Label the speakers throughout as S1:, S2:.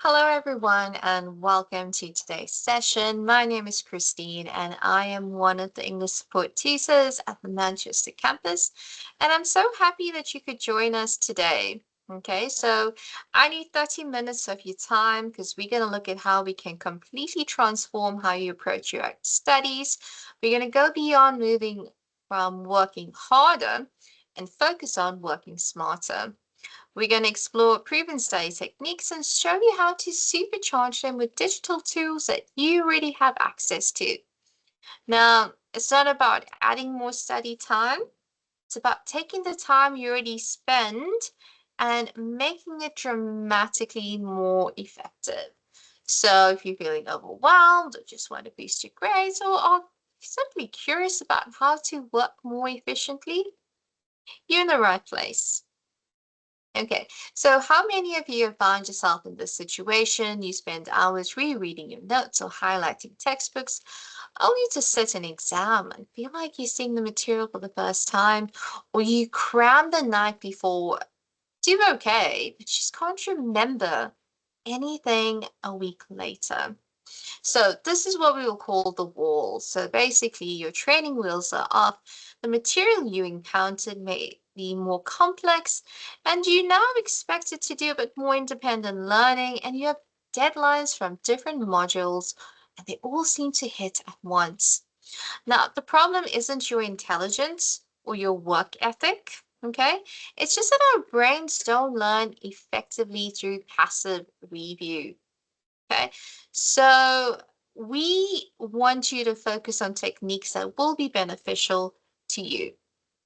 S1: Hello, everyone, and welcome to today's session. My name is Christine, and I am one of the English support teachers at the Manchester campus. And I'm so happy that you could join us today. Okay, so I need 30 minutes of your time because we're going to look at how we can completely transform how you approach your studies. We're going to go beyond moving from working harder and focus on working smarter. We're going to explore proven study techniques and show you how to supercharge them with digital tools that you already have access to. Now, it's not about adding more study time. It's about taking the time you already spend and making it dramatically more effective. So if you're feeling overwhelmed or just want to boost your grades or are simply curious about how to work more efficiently, you're in the right place. Okay, so how many of you have found yourself in this situation? You spend hours rereading your notes or highlighting textbooks, only to sit an exam and feel like you're seeing the material for the first time, or you cram the night before, do okay, but just can't remember anything a week later. So this is what we will call the wall. So basically your training wheels are off. The material you encountered may be more complex and you now expected to do a bit more independent learning and you have deadlines from different modules and they all seem to hit at once. Now, the problem isn't your intelligence or your work ethic, okay? It's just that our brains don't learn effectively through passive review. Okay, so we want you to focus on techniques that will be beneficial to you.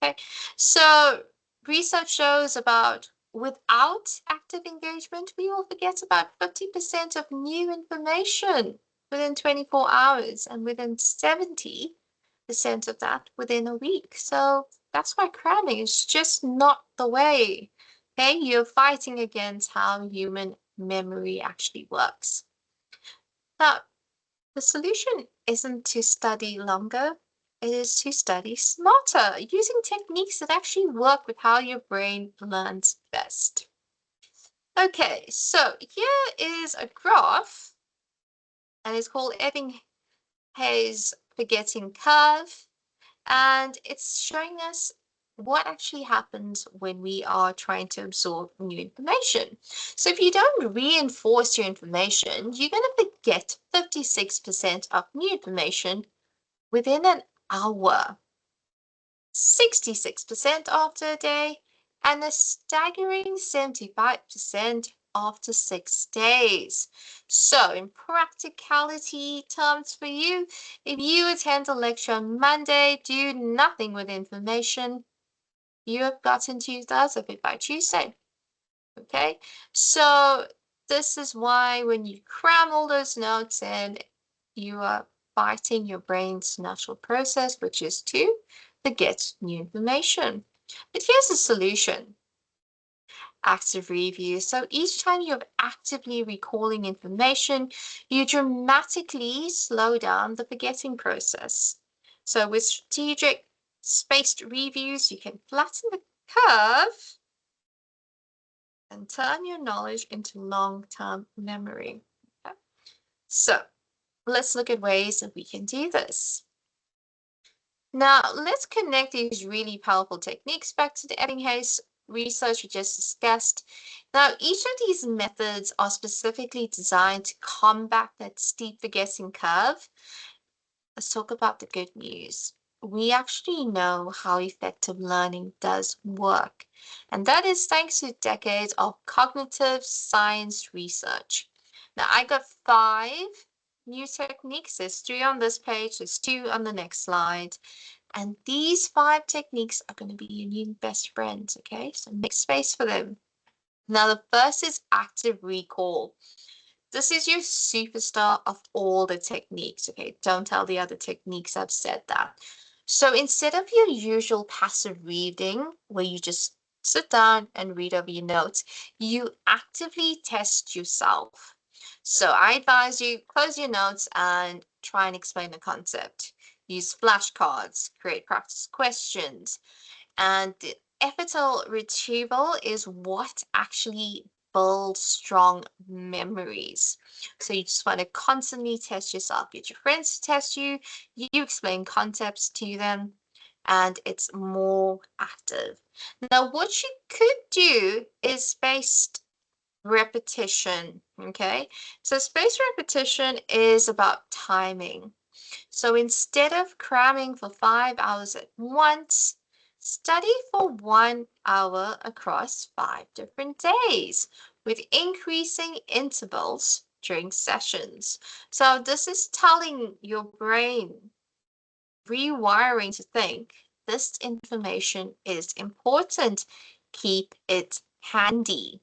S1: Okay, so research shows about without active engagement, we will forget about 50% of new information within 24 hours and within 70% of that within a week. So that's why cramming is just not the way. Okay, you're fighting against how human memory actually works. Now, the solution isn't to study longer, it is to study smarter, using techniques that actually work with how your brain learns best. Okay, so here is a graph, and it's called Ebbinghaus forgetting curve. And it's showing us what actually happens when we are trying to absorb new information. So if you don't reinforce your information, you're going to forget 56% of new information within an hour, 66% after a day, and a staggering 75% after 6 days. So, in practicality terms for you, if you attend a lecture on Monday, do nothing with information, you have gotten 2/3 of it by Tuesday. Okay, so this is why when you cram all those notes in, you are fighting your brain's natural process, which is to forget new information. But here's the solution. Active review. So each time you're actively recalling information, you dramatically slow down the forgetting process. So with strategic spaced reviews, you can flatten the curve and turn your knowledge into long-term memory. Okay? So let's look at ways that we can do this. Now, let's connect these really powerful techniques back to the Ebbinghaus research we just discussed. Now, each of these methods are specifically designed to combat that steep forgetting curve. Let's talk about the good news. We actually know how effective learning does work, and that is thanks to decades of cognitive science research. Now, I got 5 new techniques. There's 3 on this page, there's 2 on the next slide. And these 5 techniques are going to be your new best friends, okay? So make space for them. Now, the first is active recall. This is your superstar of all the techniques, okay? Don't tell the other techniques I've said that. So instead of your usual passive reading, where you just sit down and read over your notes, you actively test yourself. So I advise you close your notes and try and explain the concept. Use flashcards, create practice questions, and the effortal retrieval is what actually build strong memories. So you just want to constantly test yourself, get your friends to test you, you explain concepts to them, and it's more active. Now, what you could do is spaced repetition, okay? So spaced repetition is about timing. So instead of cramming for 5 hours at once, study for 1 hour across 5 different days with increasing intervals during sessions. So this is telling your brain, rewiring to think this information is important. Keep it handy.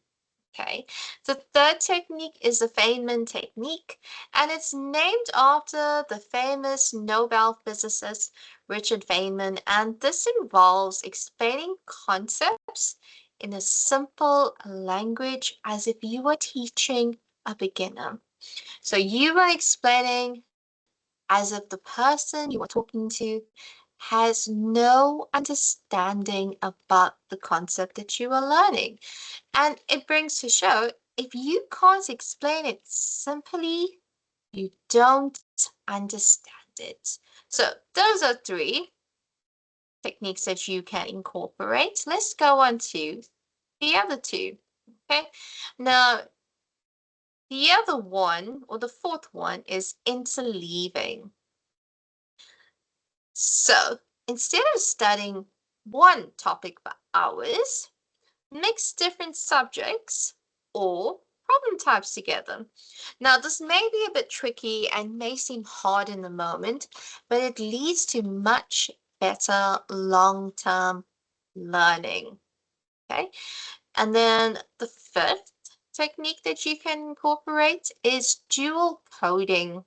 S1: Okay, the third technique is the Feynman technique, and it's named after the famous Nobel physicist Richard Feynman. And this involves explaining concepts in a simple language as if you were teaching a beginner. So you are explaining as if the person you are talking to has no understanding about the concept that you are learning. And it brings to show if you can't explain it simply, you don't understand it. So those are three techniques that you can incorporate. Let's go on to the other two. Okay. Now, the other one, or the fourth one, is interleaving. So instead of studying one topic for hours, mix different subjects or problem types together. Now, this may be a bit tricky and may seem hard in the moment, but it leads to much better long-term learning. Okay, and then the fifth technique that you can incorporate is dual coding.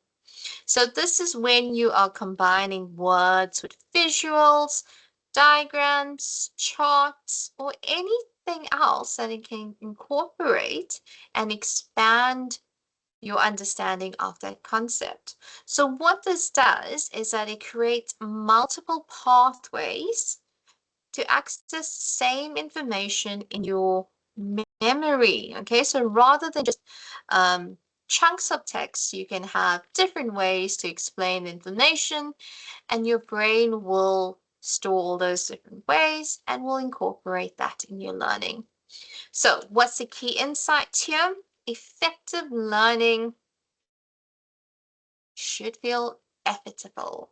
S1: So this is when you are combining words with visuals, diagrams, charts, or anything else that it can incorporate and expand your understanding of that concept. So what this does is that it creates multiple pathways to access the same information in your memory. Okay, so rather than just chunks of text, you can have different ways to explain information, and your brain will store all those different ways and will incorporate that in your learning. So, what's the key insight here? Effective learning should feel effortable.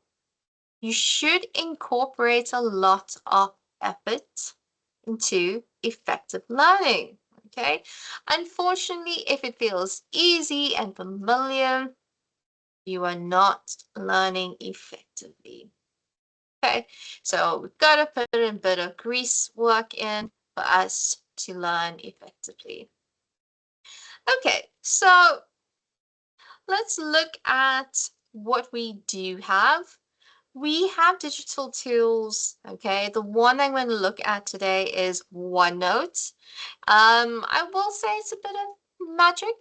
S1: You should incorporate a lot of effort into effective learning. Okay. Unfortunately, if it feels easy and familiar, you are not learning effectively. Okay. So we've got to put a bit of grease work in for us to learn effectively. Okay. So let's look at what we do have. We have digital tools, okay? The one I'm going to look at today is OneNote. I will say it's a bit of magic.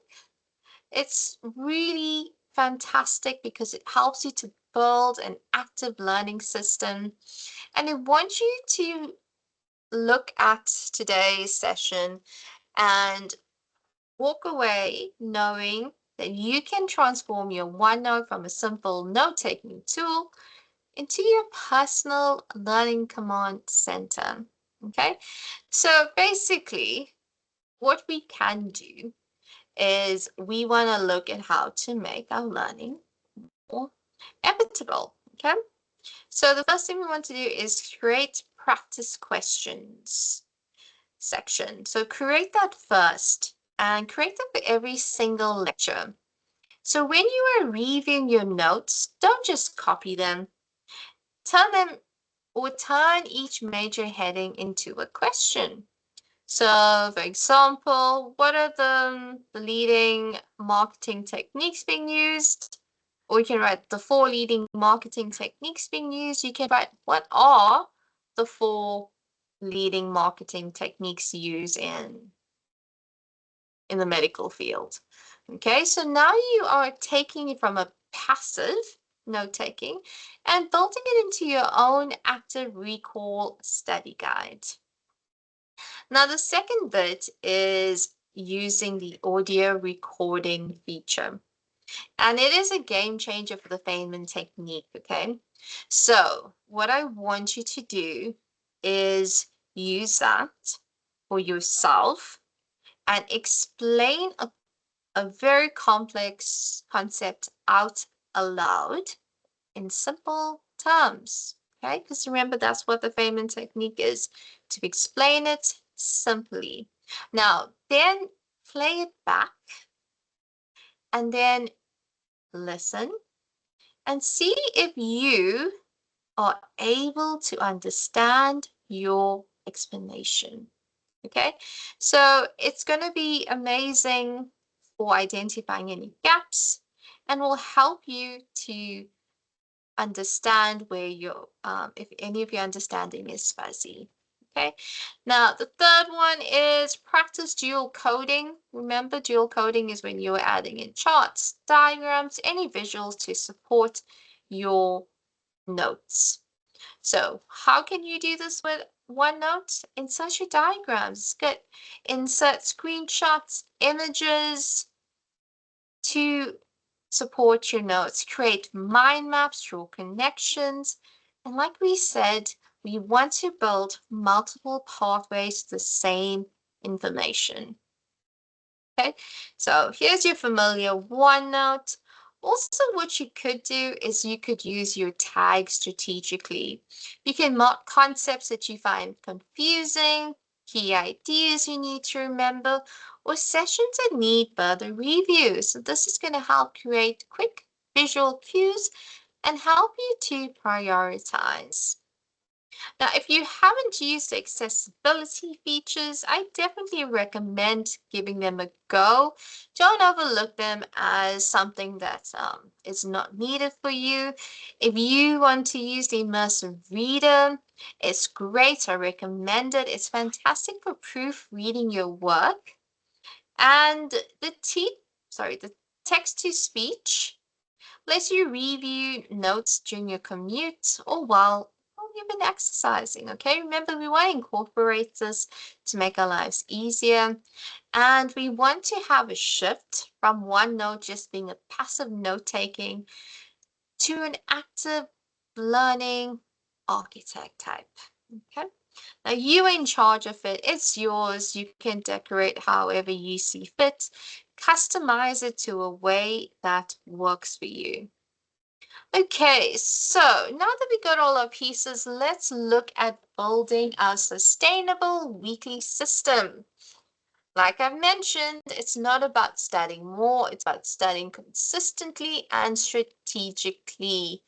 S1: It's really fantastic because it helps you to build an active learning system. And I want you to look at today's session and walk away knowing that you can transform your OneNote from a simple note-taking tool into your personal learning command center. Okay, so basically, what we can do is we want to look at how to make our learning more equitable. Okay, so the first thing we want to do is create practice questions section. So create that first and create them for every single lecture. So when you are reviewing your notes, don't just copy them. Turn them or turn each major heading into a question. So, for example, what are the leading marketing techniques being used? Or you can write the 4 leading marketing techniques being used. You can write what are the 4 leading marketing techniques used in the medical field. Okay, so now you are taking it from a passive note taking and building it into your own active recall study guide. Now, the second bit is using the audio recording feature. And it is a game changer for the Feynman technique, okay? So what I want you to do is use that for yourself and explain a very complex concept out aloud in simple terms. Okay, because remember that's what the Feynman technique is, to explain it simply. Now, then play it back and then listen and see if you are able to understand your explanation. Okay, so it's going to be amazing for identifying any gaps and will help you to understand where you're, if any of your understanding is fuzzy. Okay, now the third one is practice dual coding. Remember, dual coding is when you're adding in charts, diagrams, any visuals to support your notes. So how can you do this with OneNote? Insert your diagrams. Good. Insert screenshots, images to support your notes. Create mind maps, draw connections. And like we said, we want to build multiple pathways to the same information. Okay, so here's your familiar OneNote. Also, what you could do is you could use your tags strategically. You can mark concepts that you find confusing, key ideas you need to remember, or sessions that need further review. So this is going to help create quick visual cues and help you to prioritize. Now, if you haven't used the accessibility features, I definitely recommend giving them a go. Don't overlook them as something that is not needed for you. If you want to use the immersive reader, it's great. I recommend it. It's fantastic for proofreading your work. And the text to speech lets you review notes during your commute or while you've been exercising. Okay, remember, we want to incorporate this to make our lives easier, and we want to have a shift from OneNote just being a passive note taking to an active learning architect type. Okay, now you're in charge of it, it's yours. You can decorate however you see fit, customize it to a way that works for you. Okay, so now that we got all our pieces, let's look at building our sustainable weekly system. Like I've mentioned, it's not about studying more, it's about studying consistently and strategically.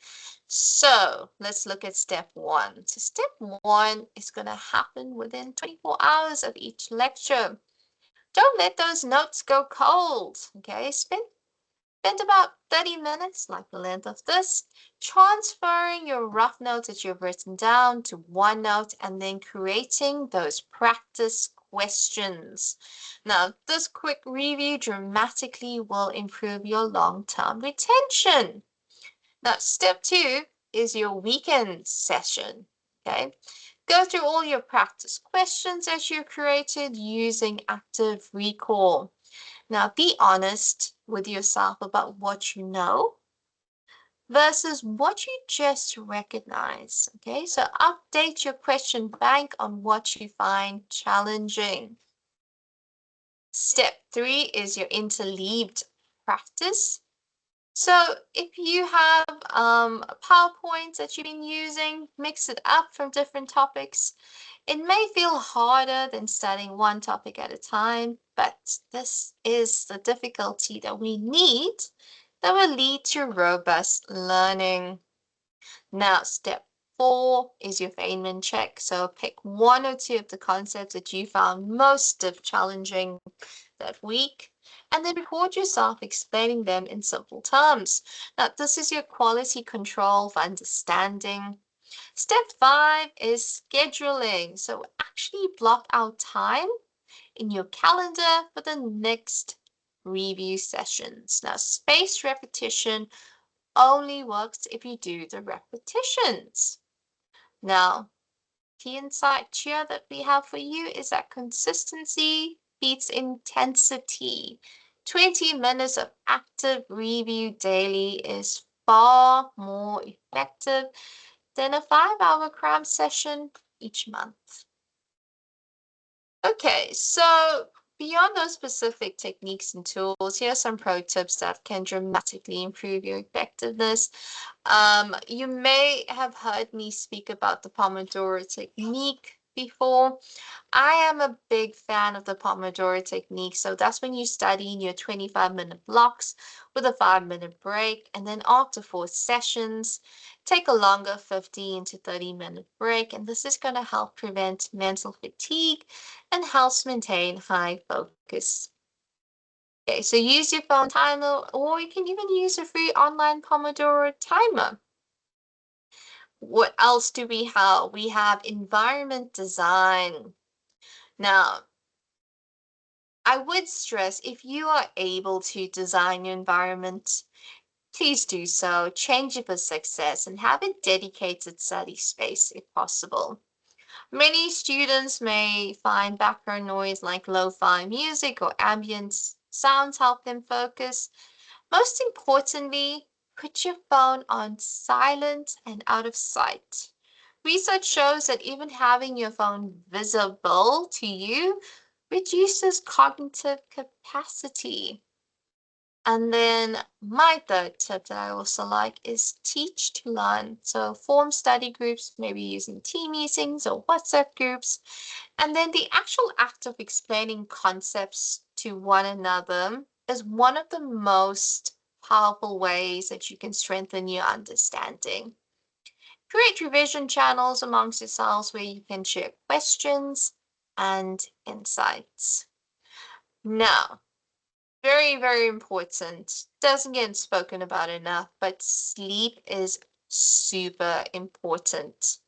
S1: So let's look at step one. So step one is going to happen within 24 hours of each lecture. Don't let those notes go cold, okay? Spend about 30 minutes, like the length of this, transferring your rough notes that you've written down to OneNote and then creating those practice questions. Now, this quick review dramatically will improve your long-term retention. Now, step two is your weekend session, okay? Go through all your practice questions that you created using active recall. Now, be honest with yourself about what you know versus what you just recognize. Okay, so update your question bank on what you find challenging. Step three is your interleaved practice. So if you have PowerPoints that you've been using, mix it up from different topics. It may feel harder than studying one topic at a time, but this is the difficulty that we need that will lead to robust learning. Now, step four is your Feynman check. So pick one or two of the concepts that you found most challenging that week, and then record yourself explaining them in simple terms. Now, this is your quality control for understanding. Step five is scheduling. So actually block out time in your calendar for the next review sessions. Now, spaced repetition only works if you do the repetitions. Now, the insight here that we have for you is that consistency beats intensity. 20 minutes of active review daily is far more effective than a 5-hour cram session each month. Okay, so beyond those specific techniques and tools, here are some pro tips that can dramatically improve your effectiveness. You may have heard me speak about the Pomodoro technique before. I am a big fan of the Pomodoro technique. So that's when you study in your 25-minute blocks with a 5-minute break. And then after 4 sessions, take a longer 15 to 30-minute break. And this is going to help prevent mental fatigue and helps maintain high focus. Okay, so use your phone timer, or you can even use a free online Pomodoro timer. What else do we have? We have environment design. Now, I would stress if you are able to design your environment, please do so. Change it for success and have a dedicated study space if possible. Many students may find background noise like lo-fi music or ambient sounds help them focus. Most importantly, put your phone on silent and out of sight. Research shows that even having your phone visible to you reduces cognitive capacity. And then my third tip that I also like is teach to learn. So form study groups, maybe using team meetings or WhatsApp groups. And then the actual act of explaining concepts to one another is one of the most powerful ways that you can strengthen your understanding. Create revision channels amongst yourselves where you can share questions and insights. Now, very, very important. Doesn't get spoken about enough, but sleep is super important.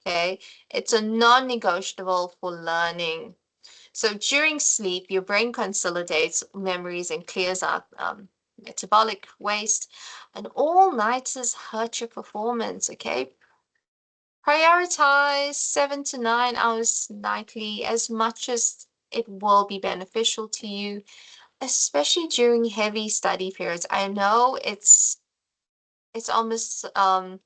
S1: Okay, it's a non-negotiable for learning. So during sleep, your brain consolidates memories and clears out metabolic waste, and all-nighters hurt your performance. Okay, prioritize 7 to 9 hours nightly as much as it will be beneficial to you, especially during heavy study periods. I know it's almost a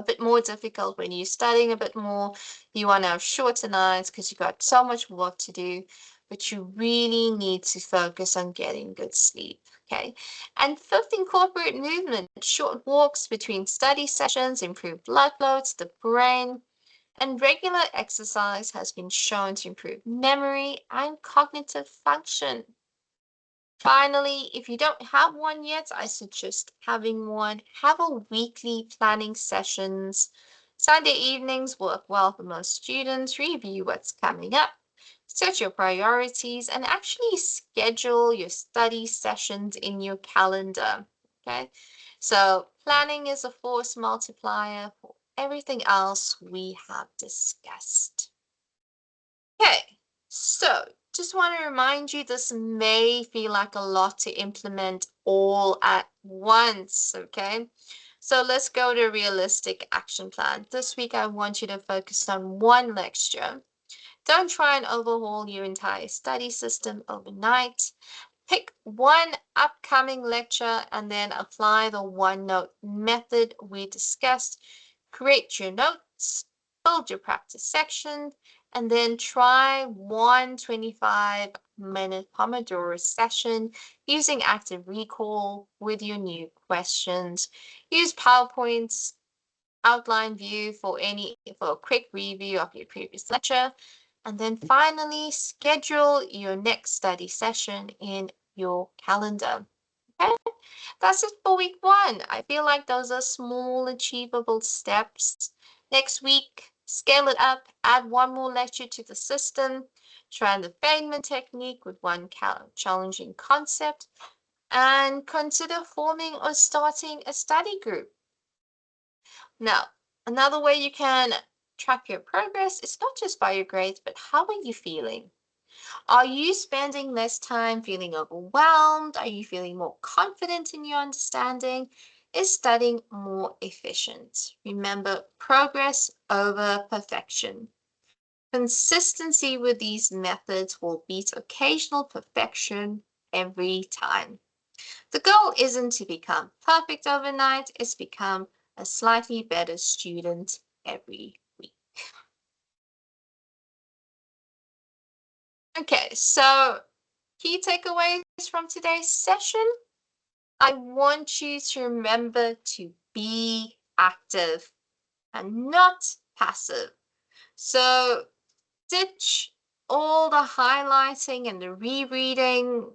S1: bit more difficult when you're studying a bit more. You want to have shorter nights because you've got so much work to do, but you really need to focus on getting good sleep. Okay. And fifth, incorporate movement. Short walks between study sessions improve blood flow to the brain. And regular exercise has been shown to improve memory and cognitive function. Finally, if you don't have one yet, I suggest having one. Have a weekly planning sessions. Sunday evenings work well for most students. Review what's coming up, set your priorities, and actually schedule your study sessions in your calendar. Okay, so planning is a force multiplier for everything else we have discussed. Okay, so just want to remind you this may feel like a lot to implement all at once, okay? So let's go to a realistic action plan. This week, I want you to focus on one lecture. Don't try and overhaul your entire study system overnight. Pick one upcoming lecture and then apply the OneNote method we discussed. Create your notes, build your practice section, and then try one 25-minute Pomodoro session using active recall with your new questions. Use PowerPoint's outline view for a quick review of your previous lecture. And then finally, schedule your next study session in your calendar. Okay, that's it for week one. I feel like those are small, achievable steps. Next week, scale it up, add one more lecture to the system, try the Feynman technique with one challenging concept, and consider forming or starting a study group. Now, another way you can track your progress is not just by your grades, but how are you feeling? Are you spending less time feeling overwhelmed? Are you feeling more confident in your understanding? Is studying more efficient? Remember, progress over perfection. Consistency with these methods will beat occasional perfection every time. The goal isn't to become perfect overnight, it's become a slightly better student every week. Okay, so key takeaways from today's session. I want you to remember to be active and not passive. So ditch all the highlighting and the rereading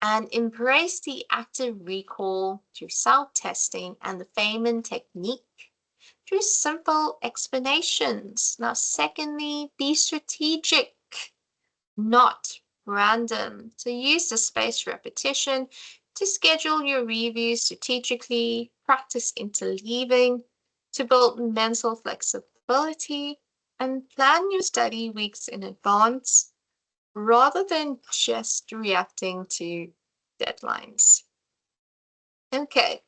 S1: and embrace the active recall through self-testing and the Feynman technique through simple explanations. Now, secondly, be strategic, not random. So use the spaced repetition to schedule your reviews strategically, practice interleaving to build mental flexibility, and plan your study weeks in advance rather than just reacting to deadlines. Okay,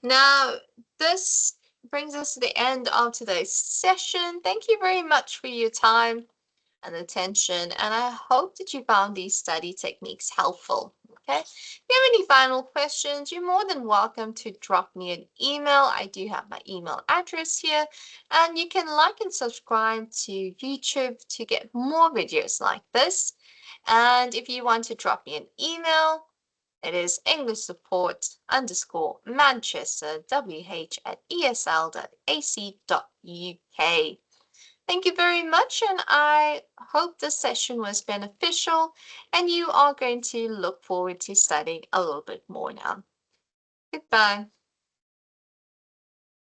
S1: now this brings us to the end of today's session. Thank you very much for your time and attention, and I hope that you found these study techniques helpful. Okay, if you have any final questions, you're more than welcome to drop me an email. I do have my email address here, and you can like and subscribe to YouTube to get more videos like this. And if you want to drop me an email, it is English support underscore Manchester wh@esl.ac.uk. Thank you very much, and I hope this session was beneficial and you are going to look forward to studying a little bit more now. Goodbye.